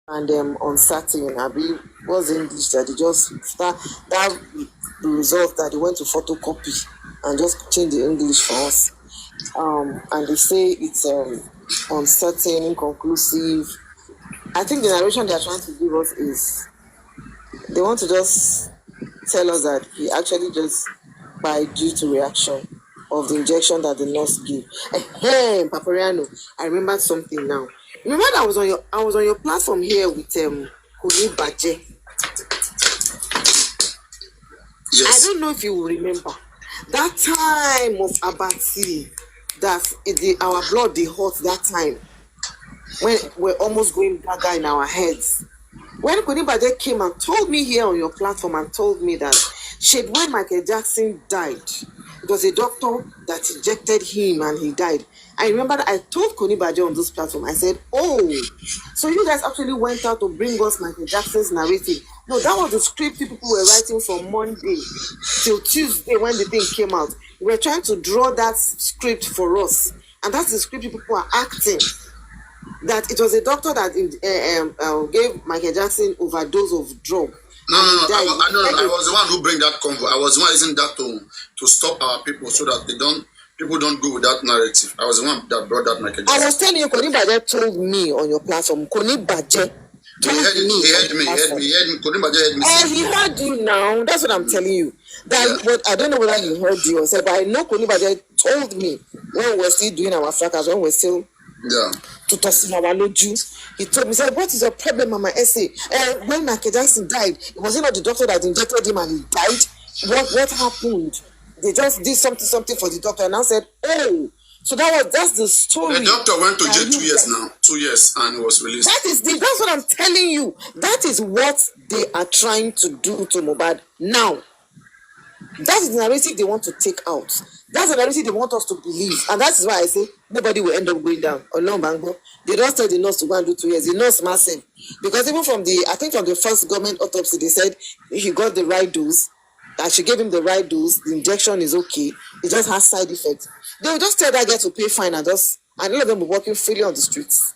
and uncertain. Abi was English that they just that result that they went to photocopy and just change the English for us. And they say it's uncertain, inconclusive. I think the narration they are trying to give us is they want to just tell us that he actually just died due to reaction of the injection that the nurse gave. Hey, Papariano, I remembered something now. Remember that I was on your platform here with Wunmi Baje. Yes. I don't know if you will remember that time of Abati, that our blood they hot that time when we're almost going gaga in our heads. When Wunmi Baje came and told me here on your platform and told me that when Michael Jackson died, it was a doctor that injected him and he died. I remember that I told Wunmi Baje on this platform, I said, oh, so you guys actually went out to bring us Michael Jackson's narrative. No, that was the script people were writing from Monday till Tuesday when the thing came out. We were trying to draw that script for us. And that's the script people are acting. That it was a doctor that gave Michael Jackson overdose of drug. No. I was the one who bring that convo. I was the one using that to stop our people so that people don't go with that narrative. I was the one that brought that Michael Jackson. I was telling you, Wunmi Baje told me on your platform. Wunmi Baje told he heard me. Wunmi Baje heard me. Oh, he heard you now. That's what I'm telling you. But I don't know whether he heard you or said, but I know Wunmi Baje told me when we were still doing our fracas, when we were still to toss our loju. He told me, said, what is your problem on my essay? When Michael Jackson died, it wasn't not the doctor that injected him and he died. What happened? They just did something for the doctor, and I said, oh, so that's the story. The doctor went to jail 2 years now, 2 years, and was released. That's what I'm telling you. That is what they are trying to do to Mohbad now. That is the narrative they want to take out. That's the narrative they want us to believe. And that is why I say nobody will end up going down. Or no, Bango. They don't tell the nurse to go and do 2 years. The nurse massive. Because even from the first government autopsy, they said he got the right dose. That she gave him the right dose. The injection is okay. It just has side effects. They will just tell that guy to pay fine and all of them will be walking freely on the streets.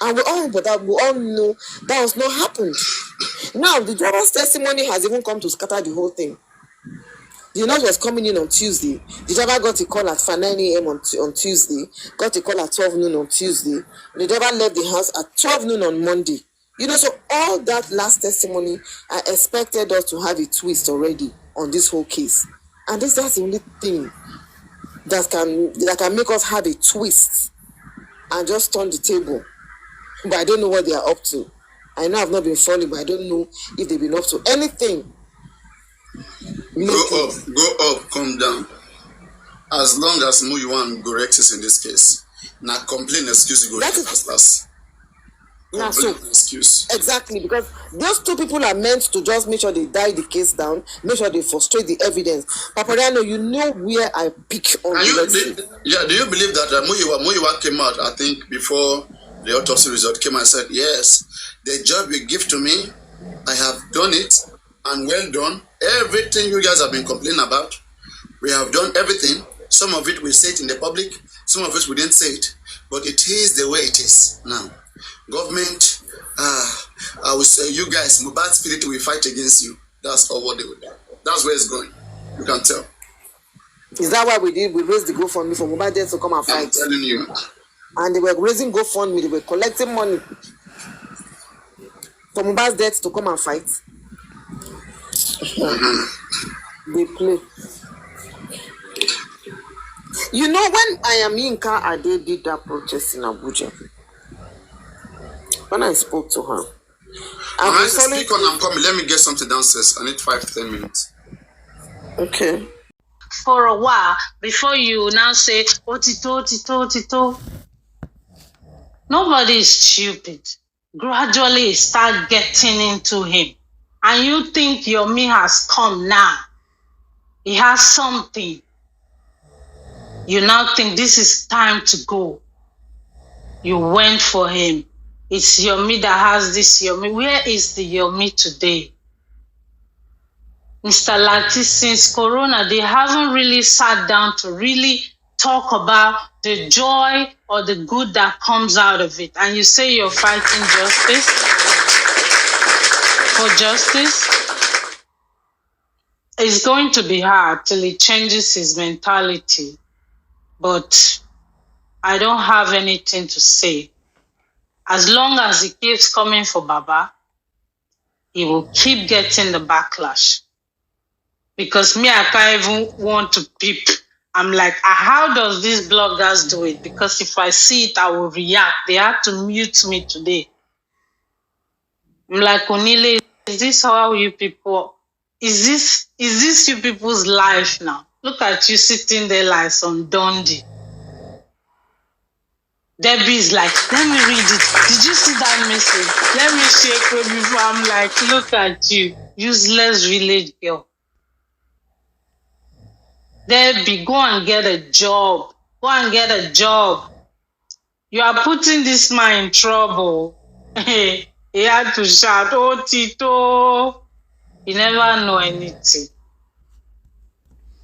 And we all know that was not happened. Now, the driver's testimony has even come to scatter the whole thing. The nurse was coming in on Tuesday. The driver got a call at 9 a.m. on Tuesday, got a call at 12 noon on Tuesday. The driver left the house at 12 noon on Monday. So all that last testimony, I expected us to have a twist already on this whole case. And that's the only thing that can make us have a twist and just turn the table. But I don't know what they are up to. I know I've not been following, but I don't know if they've been up to anything. Go up, come down. As long as Muyiwan go rectus in this case, now complain excuse you go last. Now, so excuse. Exactly, because those two people are meant to just make sure they die the case down, make sure they frustrate the evidence. Papariano, you know where I pick on do you believe that Muyiwa came out, I think, before the autopsy result came and said, yes, the job you give to me, I have done it, and well done. Everything you guys have been complaining about, we have done everything. Some of it we say it in the public, some of it we didn't say it, but it is the way it is now. Government, I will say, you guys, Mohbad spirit will fight against you. That's all what they will do. That's where it's going. You can tell. Is that why we raised the GoFundMe for Mohbad to come and fight? I'm telling you. And they were raising GoFundMe, they were collecting money for Mohbad's death to come and fight. They play. When Ayamyinka Ade did that protest in Abuja, when I spoke to her, I speak on, I'm coming. Let me get something downstairs. I need 5 to 10 minutes. Okay. For a while, before you now say, Tito. Nobody is stupid. Gradually start getting into him. And you think your me has come now. He has something. You now think this is time to go. You went for him. It's Yomi that has this Yomi. Where is the Yomi today? Mr. Lati, since Corona, they haven't really sat down to really talk about the joy or the good that comes out of it. And you say you're fighting justice. for justice, it's going to be hard till he changes his mentality. But I don't have anything to say. As long as he keeps coming for Baba, he will keep getting the backlash. Because me, I can't even want to peep. I'm like, how does these bloggers do it? Because if I see it, I will react. They had to mute me today. I'm like, Onile, is this how you people, is this you people's life now? Look at you sitting there like some Dundee. Debbie is like, let me read it. Did you see that message? Let me shake it before. I'm like, look at you, useless village girl. Debbie, go and get a job. Go and get a job. You are putting this man in trouble. He had to shout, oh, Tito. You never know anything.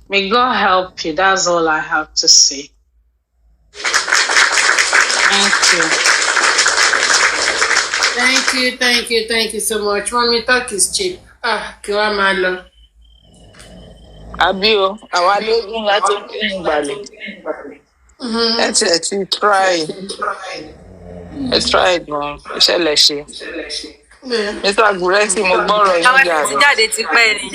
May God help you. That's all I have to say. Thank you. Thank you so much. Mommy, talk is cheap. Kiwa malo. Abio, àwa lógún láti ń gbàlè. Ẹ ti try. Ẹ try gan, iṣẹ́ lẹ ṣe. Mr. Aguresi, mo gbọ́rọ̀ yín jàre. Àwọn ti jáde ti pẹ́ ni.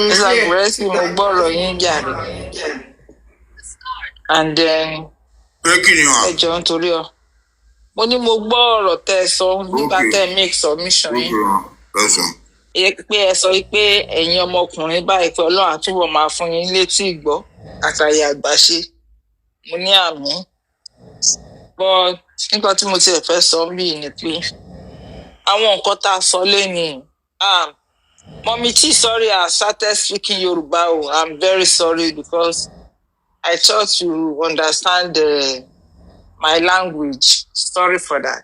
Mr. Aguresi, mo gbọ́rọ̀ yín jàre. And then, ẹ jọ nítorí ọ. Mo ní mo gbọ́ ọ̀rọ̀ tẹ́ ẹ sọ nígbà tẹ́ ẹ make submission yín. Pé ẹ sọ pé ẹ̀yin ọmọkùnrin báyìí pé Ọlọ́run àtúbọ̀ máa fún yín létí ìgbọ́ àtàyè àgbàṣe. Mo ní àmì. But nǹkan tí mo tiẹ̀ fẹ́ sọ bíi ni pé àwọn nǹkan tá a sọ lénìí. Mommy T, sorry, I started speaking Yoruba. I'm very sorry because I thought you understand my language. Sorry for that.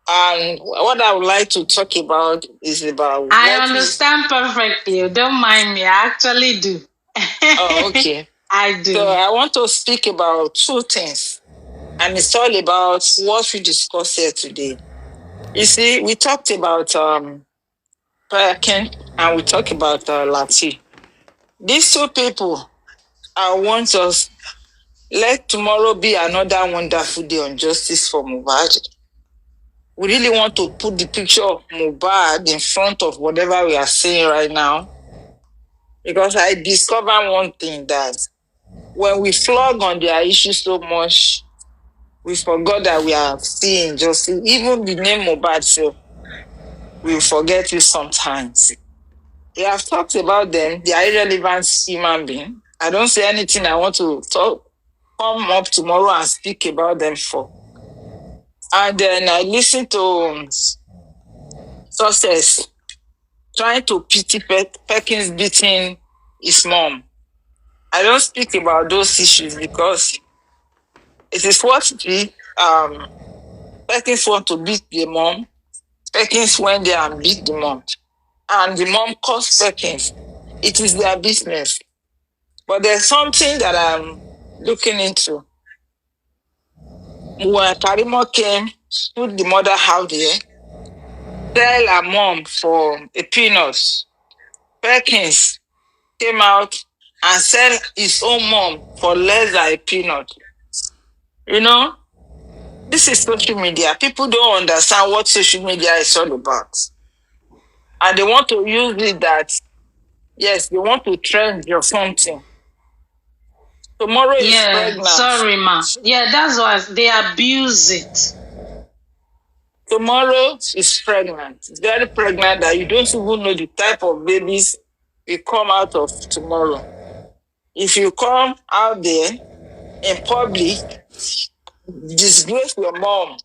And what I would like to talk about is about... I understand perfectly. Don't mind me. I actually do. Oh, okay. I do. So I want to speak about two things. And it's all about what we discussed here today. You see, we talked about Perkin and we talked about Lati. These two people, I want us, let tomorrow be another wonderful day on justice for Mohbad. We really want to put the picture of Mohbad in front of whatever we are saying right now. Because I discovered one thing, that when we flog on their issue so much, we forgot that we are seeing justice. Even the name Mohbad, so we forget it sometimes. We have talked about them. They are irrelevant human beings. I don't say anything I want to come up tomorrow and speak about them for. And then I listen to Success trying to pity Perkins beating his mom. I don't speak about those issues because it is what the Perkins want to beat the mom. Perkins went there and beat the mom. And the mom caused Perkins. It is their business. But there's something that I'm looking into. When Karimo came, put the mother out there, sell her mom for a peanut. Perkins came out and sell his own mom for less than a peanut. You know, this is social media. People don't understand what social media is all about. And they want to use it that, yes, they want to trend or something. Tomorrow is pregnant. Sorry, ma. Yeah, that's why they abuse it. Tomorrow is pregnant. It's very pregnant that you don't even know the type of babies will come out of tomorrow. If you come out there in public, disgrace your mom.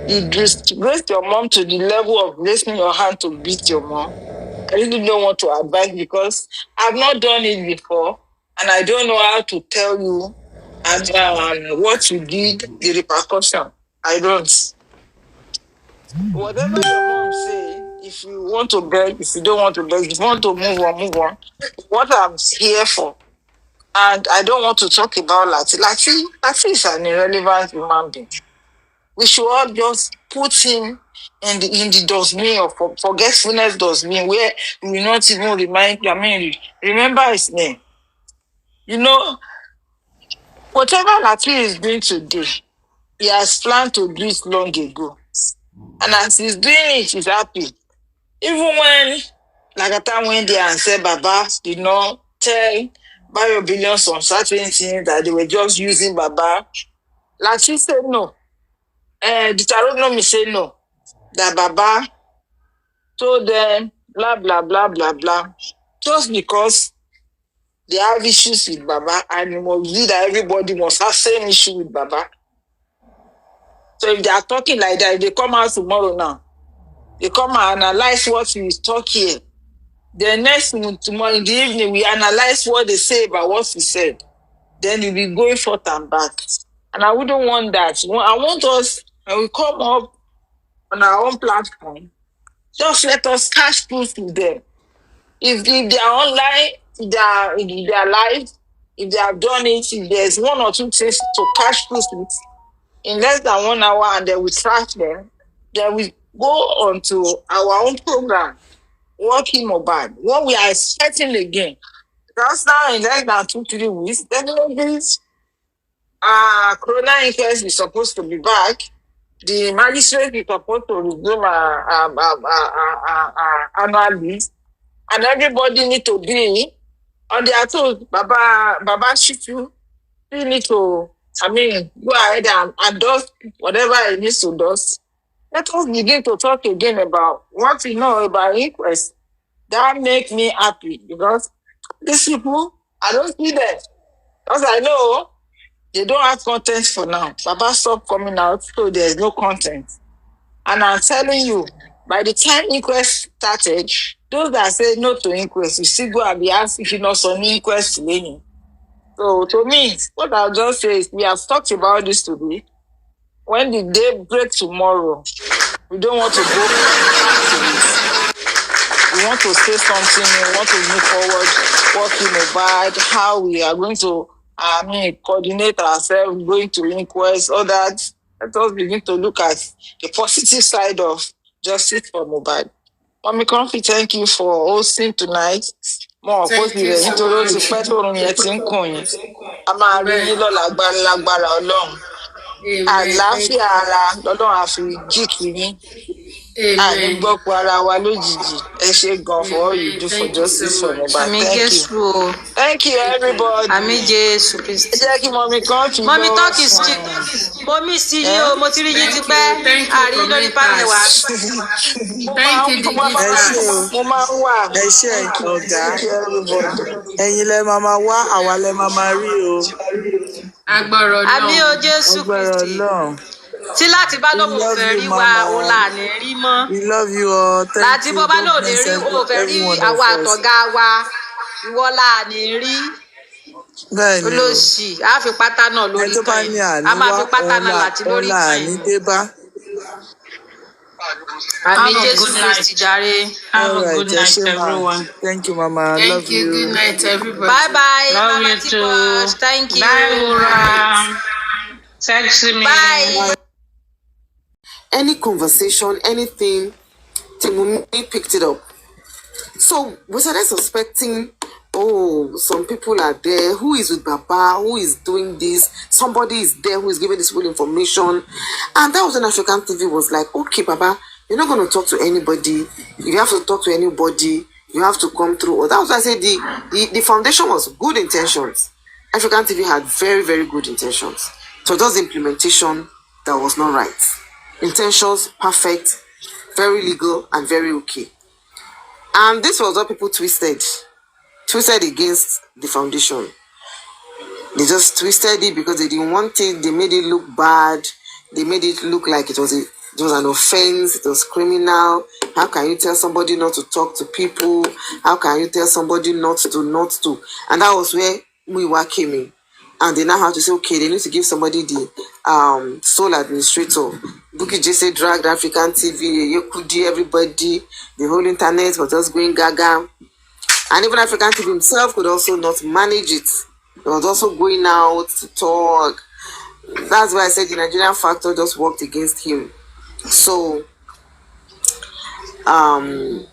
You disgrace your mom to the level of raising your hand to beat your mom. I really don't want to advise because I've not done it before. And I don't know how to tell you and what you did, the repercussion. I don't. Whatever your mom say, if you want to beg, if you don't want to beg, if you want to move on. What I'm here for. And I don't want to talk about Lati. Lati is an irrelevant human being. we should all just put him in the dustbin of forgetfulness dustbin where we will not even remember his name. You know, whatever Lati is doing today, he has planned to do it long ago. And as he's doing it, he's happy. Even when Lagata went there and said Baba did not tell Bayo Billions on certain things that they were just using Baba, Lati said no. The Tarot no me say no. That Baba told them blah blah blah blah blah. Just because they have issues with Baba and it must be that everybody must have same issue with Baba. So if they are talking like that, if they come out tomorrow now, they come and analyze what we talk here. The next tomorrow in the evening, we analyze what they say about what we said. Then we'll be going forth and back. And I wouldn't want that. I want us, when we come up on our own platform, just let us cash proof with them. If they are online, if they are live, if they have done it, if there's one or two things to cash proof with, in less than 1 hour, and then we trash them, then we go on to our own program, working Mohbad. What we are expecting again, because now in less than 2-3 weeks, definitely Corona inquest is supposed to be back. The magistrate is supposed to resume annual leave, and everybody need to be on their toes. Baba Shitu, we need to, go ahead and do whatever it needs to do. Let us begin to talk again about what we know about inquest. That make me happy, because these people, I don't see them. Because I know they don't have content for now. Baba stopped coming out, so there's no content. And I'm telling you, by the time inquest started, those that say no to inquest, you still go and be asking us on inquest today. So to me, what I'll just say is, we have talked about this today. When the day breaks tomorrow, we don't want to go back to it. We want to say something, we want to move forward, working Mohbad, how we are going to coordinate ourselves, going to inquest, all that. Let us begin to look at the positive side of justice for Mohbad. Mommy Comfy, thank you for hosting tonight. More Thank you so much. Àlàáfíà ara lọ́lọ́run á fi jíkì yín. Àní gbọ́pọ̀ ara wa lójijì. Ẹ ṣé gan for all you do for justice for Mohbad. Thank you. Thank you, everybody. Àmì Jésù Kristi. Ẹ jẹ́ kí Mommy Comfy lọ. Mommy talk is cheap. Mo miss yín o, mo ti rí yín tipẹ́. Àrí lórí panel wa. Thank you, Mo máa ń wà. Ẹ ṣé ọ̀gá. Thank you, everybody. Ẹ̀yin lẹ máa wá, àwa lẹ máa rí o. Agbára Ọlọ́run. Àmì o Jésù Agbára Kristi. Ọlọ́run. Tí láti bá lóun ò fẹ́ rí wa, òun là ní rí mọ́. We love you all. Thank Láti you. bó bá God lóun lè bless rí, òun ò fẹ́ rí everyone àwa of us. àtọ̀gá wa. Ìwọ là ní rí. Bẹ́ẹ̀ni o. Olóṣì, a fi pátá náà lórí Ẹni tó bá kan ní yìí. A máa fi pátá náà láti lórí kan àní yìí. dé bá. Àmì Jésù Kristi jàre. Have a good night, everyone. Thank you, Mama. Thank Love you. you. Good night, everybody. Bye bye. Love Mama you Tiposh. too. Thank you. Bye, Ura. Text me. Bye. Any conversation, anything, Timumi picked it up. So we started suspecting, oh, some people are there. Who is with Baba? Who is doing this? Somebody is there who is giving this full information. And that was when African TV was like, okay, Baba, you're not going to talk to anybody. If you have to talk to anybody, you have to come through. Or that was why I said the foundation was good intentions. African TV had very, very good intentions. So just the implementation that was not right. Intentions, perfect, very legal, and very okay. And this was what people twisted against the foundation. They just twisted it because they didn't want it. They made it look bad. They made it look like it was an offense. It was criminal. How can you tell somebody not to talk to people? How can you tell somebody not to? And that was where Muiwa came in. And they now have to say, okay, they need to give somebody the sole administrator. Bukky Jesse dragged African TV, Yekudi, everybody, the whole internet was just going gaga. And even African TV himself could also not manage it. He was also going out to talk. That's why I said the Nigerian factor just worked against him. So, Baba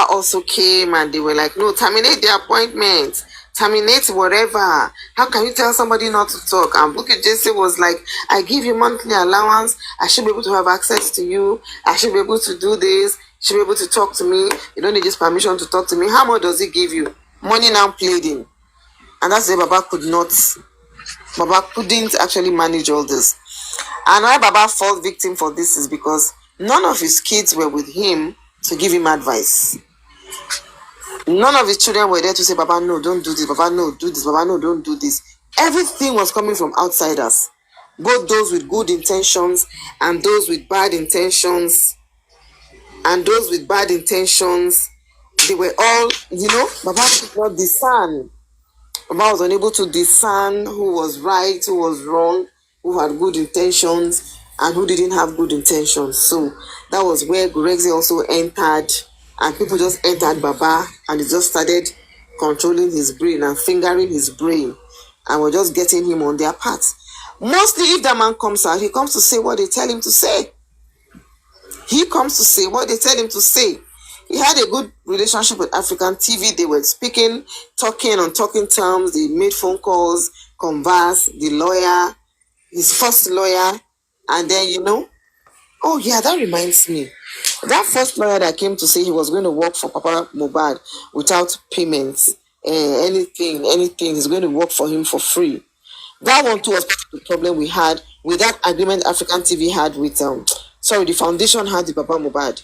also came and they were like, no, terminate the appointment, terminate whatever. How can you tell somebody not to talk? And Bukky Jesse was like, I give you monthly allowance. I should be able to have access to you. I should be able to do this. You should be able to talk to me. You don't need this permission to talk to me. How much does he give you? Money now played in. And that's why Baba couldn't actually manage all this. And why Baba fell victim for this is because none of his kids were with him to give him advice. None of his children were there to say, Baba, no, don't do this. Baba, no, do this. Baba, no, don't do this. Everything was coming from outsiders. Both those with good intentions and those with bad intentions. And those with bad intentions, they were all, Baba could not discern. Baba was unable to discern who was right, who was wrong, who had good intentions, and who didn't have good intentions. So that was where Gurexi also entered, and people just entered Baba, and they just started controlling his brain and fingering his brain, and were just getting him on their path. Mostly, if that man comes out, he comes to say what they tell him to say. He comes to say what they tell him to say. He had a good relationship with African TV. They were speaking, talking on talking terms. They made phone calls, converse, the lawyer, his first lawyer. And then, oh yeah, that reminds me. That first lawyer that came to say he was going to work for Papa Mohbad without payments, anything, he's going to work for him for free. That one too was part of the problem we had with that agreement African TV had with, the foundation had with Papa Mohbad.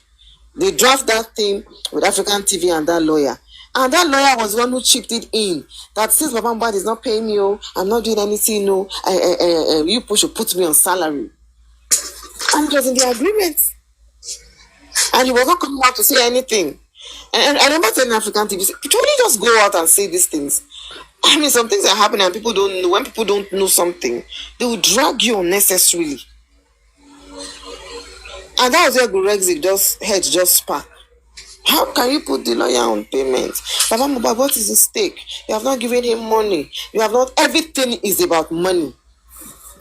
They draft that thing with African TV and that lawyer. And that lawyer was the one who chipped it in. That since Papa Mohbad is not paying me, I'm not doing anything, you should put me on salary. And it was in the agreement. And he was not coming out to say anything. And I remember telling African TV, you only just go out and say these things. I mean, some things are happening and people don't know. When people don't know something, they will drag you unnecessarily. And that was where Gurexi head just sparked. How can you put the lawyer on payment? Baba Mohbad, what is the stake? You have not given him money. You have not. Everything is about money.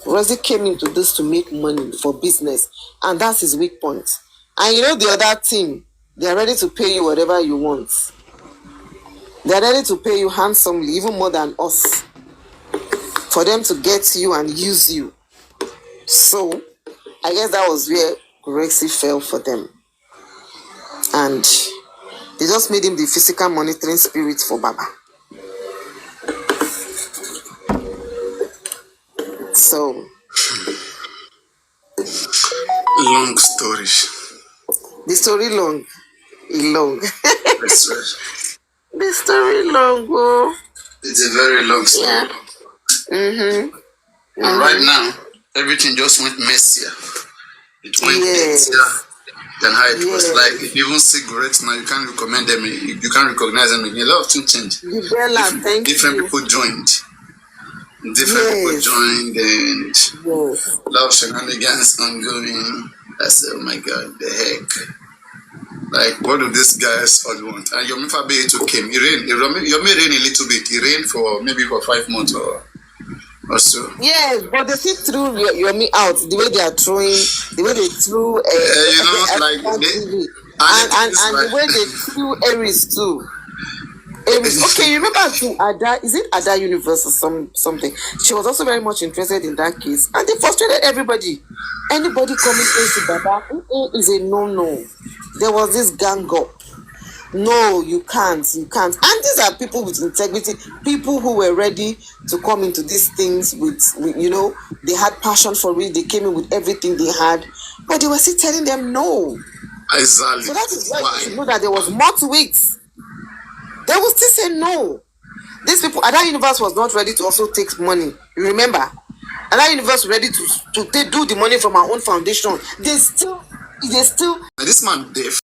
Gurexi came into this to make money for business, and that's his weak point. And the other team, they are ready to pay you whatever you want. They are ready to pay you handsomely, even more than us, for them to get you and use you. So, I guess that was where Gurexi fell for them. And they just made him the physical monitoring spirit for Baba. So, long story. The story long. That's right. The story long, oh. It's a very long story. Yeah. And right now, everything just went messier. It went messier than how it was. Like, if you even see Gurexi now, you can't recommend them. You can't recognize them. A lot of things changed. Different people joined. People joined, and a lot of shenanigans ongoing. I said, oh my God, the heck. Like, what do these guys all want? And Yomi Fabi too came. It rained. Yomi rained a little bit. It rained for maybe 5 months or so. Yes, but they still threw Yomi out. The way they are throwing, the way they threw and the way they threw Aries too. Okay, you remember to Ada? Is it Ada Universe or something? She was also very much interested in that case, and they frustrated everybody. Anybody coming close to Baba is a no. There was this gang up. No, you can't. And these are people with integrity, people who were ready to come into these things with they had passion for it. They came in with everything they had, but they were still telling them no. Exactly. So that is why you should know that there was more to it. They will still say no. These people, Ada Universe was not ready to also take money. You remember? Ada Universe was ready to do the money from our own foundation. They still. This man deaf.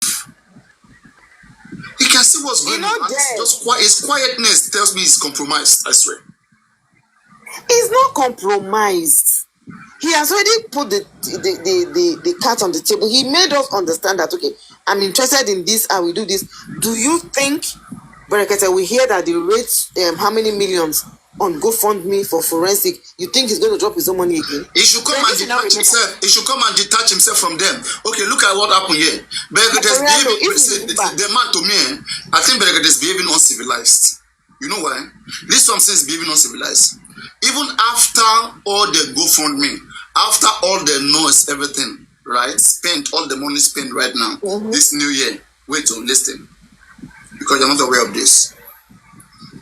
He can see what's going on. His quietness tells me he's compromised. I swear. He's not compromised. He has already put the cat on the table. He made us understand that, okay, I'm interested in this, I will do this. Do you think, Berekete, we hear that the rate, how many millions on GoFundMe for forensic, you think he's going to drop his own money again? He should come and detach himself. He should come and detach himself from them. Okay, look at what happened here. Berekete is behaving. The man to me, I think Berekete is behaving uncivilized. You know why? This one says behaving uncivilized. Even after all the GoFundMe, after all the noise, everything, right? Spent all the money spent right now, this new year. Wait to listen, because you're not aware of this.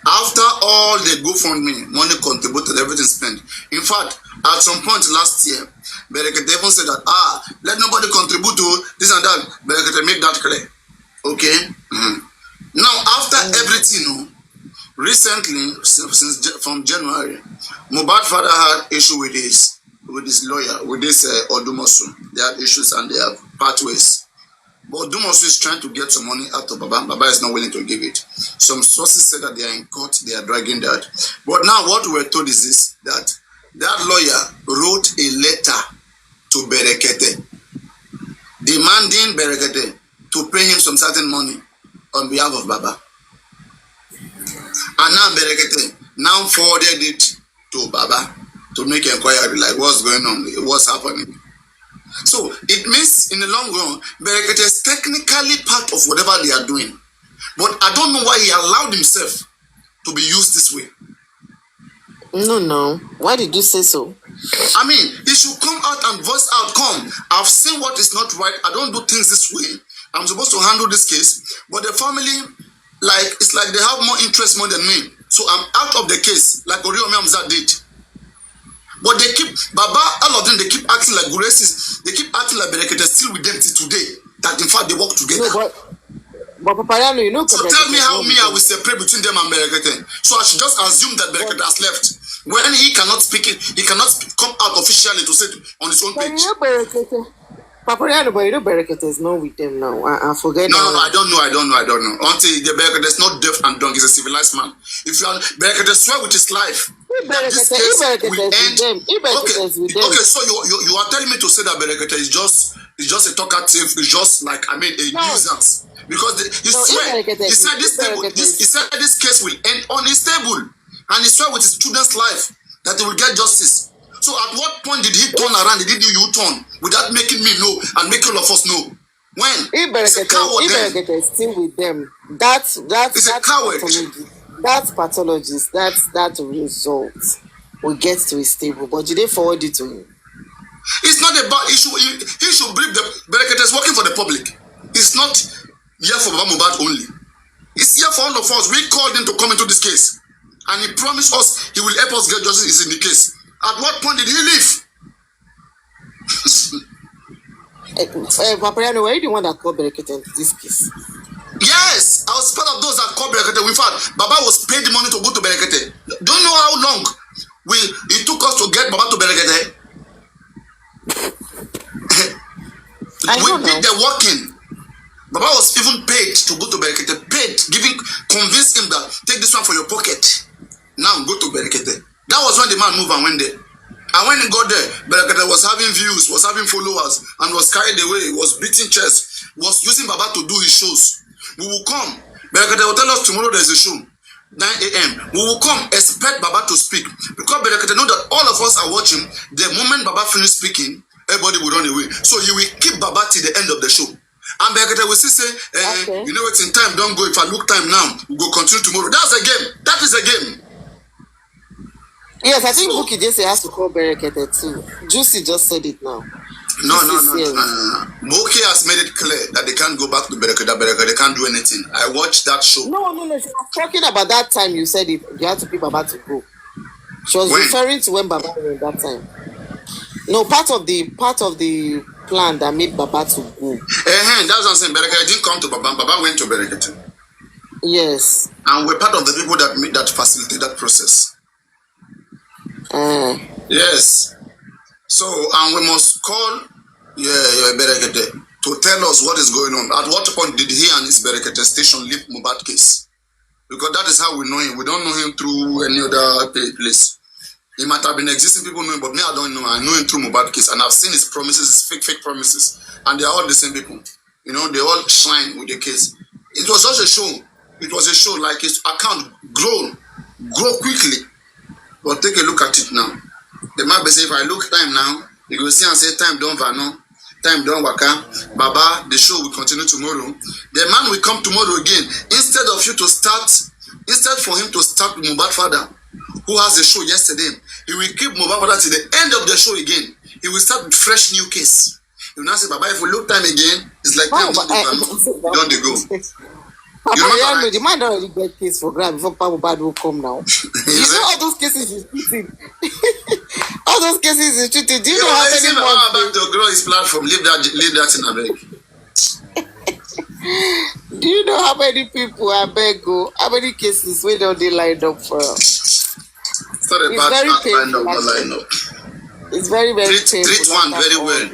After all the GoFundMe, money contributed, everything spent. In fact, at some point last year, Berekete even said that, let nobody contribute to this and that. Berekete make that clear. Okay? Now, after everything, recently, from January, Mohbad father had issue with his lawyer, with this Odumosu. They had issues and they have pathways. But Odumosu is trying to get some money out of Baba. Baba is not willing to give it. Some sources say that they are in court, they are dragging that. But now what we're told is this, that lawyer wrote a letter to Berekete, demanding Berekete to pay him some certain money on behalf of Baba. And now Berekete now forwarded it to Baba to make inquiry, like what's going on, what's happening. So it means in the long run, Berekete is technically part of whatever they are doing. But I don't know why he allowed himself to be used this way. No. Why did you say so? I mean, he should come out and voice out, come. I've seen what is not right. I don't do things this way. I'm supposed to handle this case. But the family, it's like they have more interest more than me. So I'm out of the case, like Oriomi Amza did. But they keep, Baba, all of them, they keep acting like Guraces. They keep acting like Berekete is still with them till today. That in fact they work together. No, but Papayano, you know. So tell me how me I will separate between them and Berekete. So I should just assume that Berekete has left. When he cannot speak it, he cannot come out officially to say it on his own page. Papayano, but you know Berekete is not with them now. I forget. No, I don't know. Until the Berekete is not deaf and dumb, he's a civilized man. If you are Berekete swear with his life. Okay, so you are telling me to say that Berekete is just a talkative, it's just a nuisance. Because he said this case will end unstable, and he swear with his children's life that he will get justice. So at what point did he turn around? Did he do U-turn without making me know and making all of us know? When? He's a coward then. Berekete is still with them. That's a coward. That's pathologist. That's that result will get to his table. But did they forward it to him? It's not about issue. He should believe the Berekete is working for the public. It's not here for Mohbad only. It's here for all of us. We called him to come into this case, and he promised us he will help us get justice in the case. At what point did he leave? Papayano, were you the one that called Berekete into this case? Yes, I was part of those that called Berekete. In fact, Baba was paid the money to go to Berekete. Don't know how long it took us to get Baba to Berekete. We did the working. Baba was even paid to go to Berekete. Convinced him that take this one for your pocket. Now go to Berekete. That was when the man moved and went there. And when he got there, Berekete was having views, was having followers, and was carried away, was beating chest, was using Baba to do his shows. We will come. Berekete will tell us tomorrow there is a show, 9 a.m. We will come, expect Baba to speak. Because Berekete know that all of us are watching. The moment Baba finishes speaking, everybody will run away. So he will keep Baba till the end of the show. And Berekete will still say, okay. You know it's in time, don't go. If I look time now, we'll go continue tomorrow. That's a game. That is a game. Yes, I think Buki just has to call Berekete too. Juicy just said it now. No. Buki has made it clear that they can't go back to Berekete. They can't do anything. I watched that show. No. She was talking about that time you said it. You had to pick Baba to go. She was referring to when Baba went that time. No, part of the plan that made Baba to go. That's what I'm saying. Berekete didn't come to Baba. Baba went to Berekete. Yes. And we're part of the people that facilitate that process. Yes. So, and we must call Berekete to tell us what is going on. At what point did he and his Berekete station leave Mohbad case? Because that is how we know him. We don't know him through any other place. He might have been existing, people know him, but me, I don't know. I know him through Mohbad case, and I've seen his promises, his fake promises, and they are all the same people. You know, they all shine with the case. It was just a show. It was a show, like his account grow quickly. But take a look at it now. The man be say, if I look time now, you go see and say time don't vano, time don't waka. Baba, the show will continue tomorrow. The man will come tomorrow again. Instead for him to start with Mohbad father, who has the show yesterday, he will keep Mohbad father till the end of the show again. He will start with fresh new case. You now say, Baba, if we look time again, it's like time don't they go. Papa, you know, the man don't already get case for grab before Papa Mohbad will come now. You know all those cases he's treating. All those cases he's treating. Do you know how many more? About to grow his platform. Leave that in a bag. Do you know how many people I beg go? How many cases we don't they lined up for? It's not a bad line up. It's very painful. Treat one very well.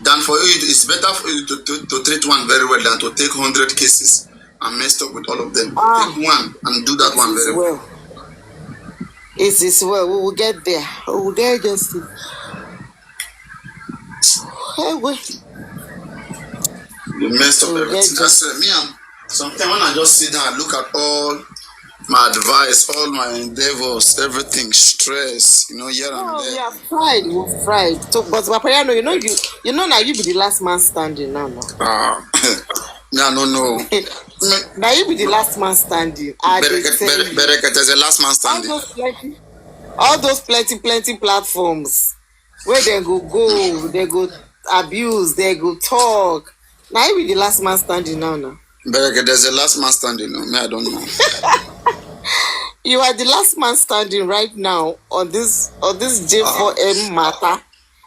Than for you, it's better for you to treat one very well than to take 100 cases and messed up with all of them. Take one and do that one very well. It is well. We will get there. We will get justice. Hey, wait. You messed up everything. That's me. Sometimes when I just sit down and look at all my advice, all my endeavors, everything, stress, here and there. We have tried. We've tried. So, but Papa, you know now you be the last man standing now. No. Now you be the last man standing. Bereket is the last man standing. All those plenty platforms where they go, they go abuse, they go talk. Now you be the last man standing now. Bereket, there's a last man standing. No, I don't know. You are the last man standing right now on this J4M matter.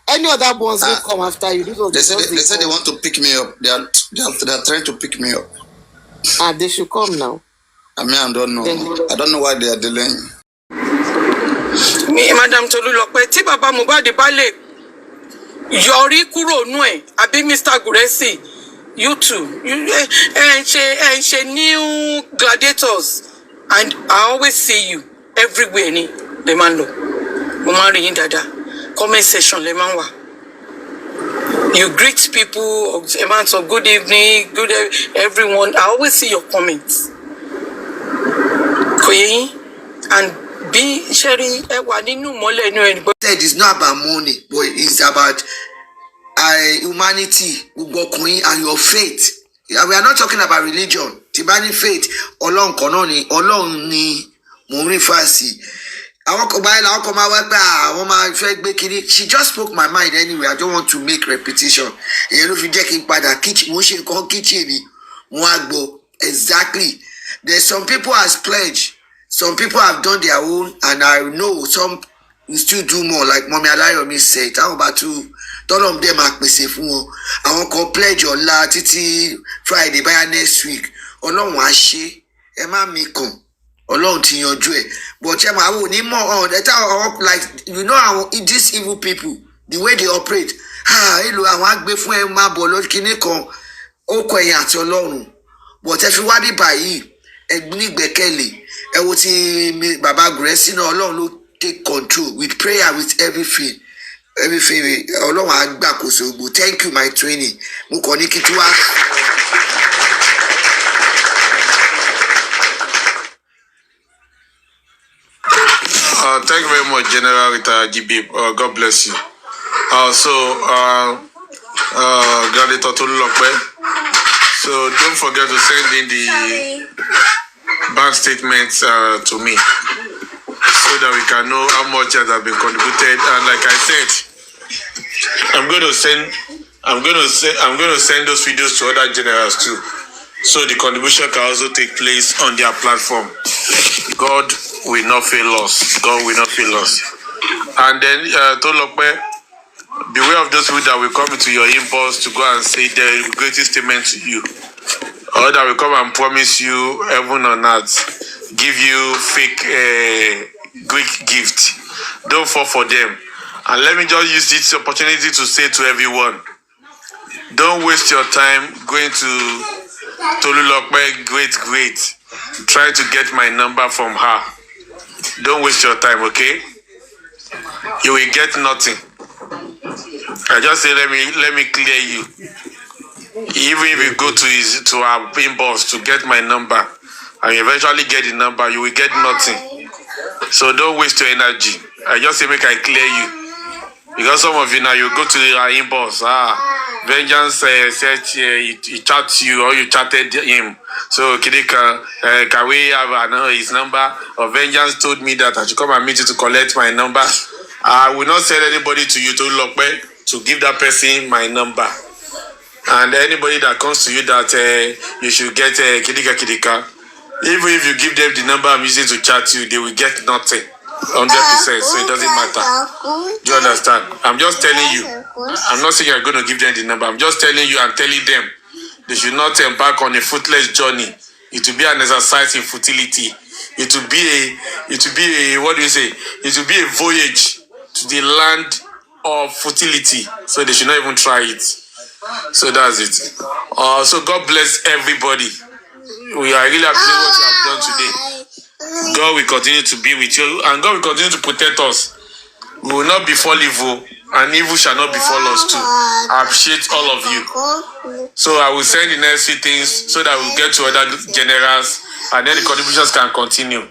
Any other ones will come after you. They said they want to pick me up. They are trying to pick me up. They should come now. I don't know. I don't know why they are delaying. Me, Madam Tolulope, tí Baba Mohbad bá lè yọrí kúrò nú ẹ̀, àbí Mr. Sgrace, you too. And she new gladiators. And I always see you everywhere ni le man lo. Mo man rí yín dáadáa. Comment section le man wà. You greet people, a man so good evening, good everyone. I always see your comments. Koyeyin and be sharing wà nínú mọ́lẹ̀ inú ẹni. Said it's not about money, but it's about humanity, and your faith. We are not talking about religion. Tibani faith, Ọlọ́run kan náà ni, Ọlọ́run ni mo rí fásì. She just spoke my mind anyway. I don't want to make repetition. Exactly. There's some people has pledged. Some people have done their own, and I know some will still do more. Like Mommy Alayomi said, how about to all of them are safe. I want to pledge your la titi Friday by next week. Ọlọ́run á ṣe, ẹ má mi kàn. Ọlọ́run ti yanjú ẹ̀. But I will need more that like how these evil people, the way they operate. Hello, àwọn àgbẹ̀ fún ẹ má bọ̀ lọ kíní kan. Ó kọ ẹ̀yìn àti Ọlọ́run. But ẹ fi wá bí báyìí, ẹ nígbẹ́kẹ̀lé. Ẹ wo ti Baba Grace náà, Ọlọ́run ló take control with prayer, with everything. Ọlọ́run á gbàkóso gbogbo. Thank you, my training. Mo kàn ní kí tí wá. Thank you very much, General Rita GB. God bless you. Gladiator Tolulope. So don't forget to send in the bank statements to me, so that we can know how much has been contributed. And like I said, I'm going to send those videos to other generals too, so the contribution can also take place on their platform. God will not fail us. God will not fail us. And then Tolulope, beware of those people that will come into your inbox to go and say the greatest statement to you, or that will come and promise you heaven on earth, give you fake Greek gift. Don't fall for them. And let me just use this opportunity to say to everyone, don't waste your time going to Tolulope great, trying to get my number from her. Don't waste your time, okay? You will get nothing. I just say let me clear you. Even if you go to our inbox to get my number and you eventually get the number, you will get nothing. So don't waste your energy. I just say make I clear you. Because some of you now, you go to the inbox. Vengeance said he chat you or you chatted him. So Kidika, can we have his number? Or Vengeance told me that I should come and meet you to collect my number. I will not send anybody to you to Lokbe to give that person my number. And anybody that comes to you that you should get Kidika. Even if you give them the number I'm using to chat you, they will get nothing. 100%, so it doesn't matter. Do you understand? I'm just telling you. I'm not saying you're going to give them the number. I'm just telling you and telling them they should not embark on a fruitless journey. It will be an exercise in futility. It will be a what do you say? It will be a voyage to the land of futility. So they should not even try it. So that's it. So God bless everybody. We are really appreciating what you have done today. God will continue to be with you and God will continue to protect us. We will not befall evil and evil shall not befall us too. I appreciate all of you. So I will send the next few things so that we'll get to other generals and then the contributions can continue.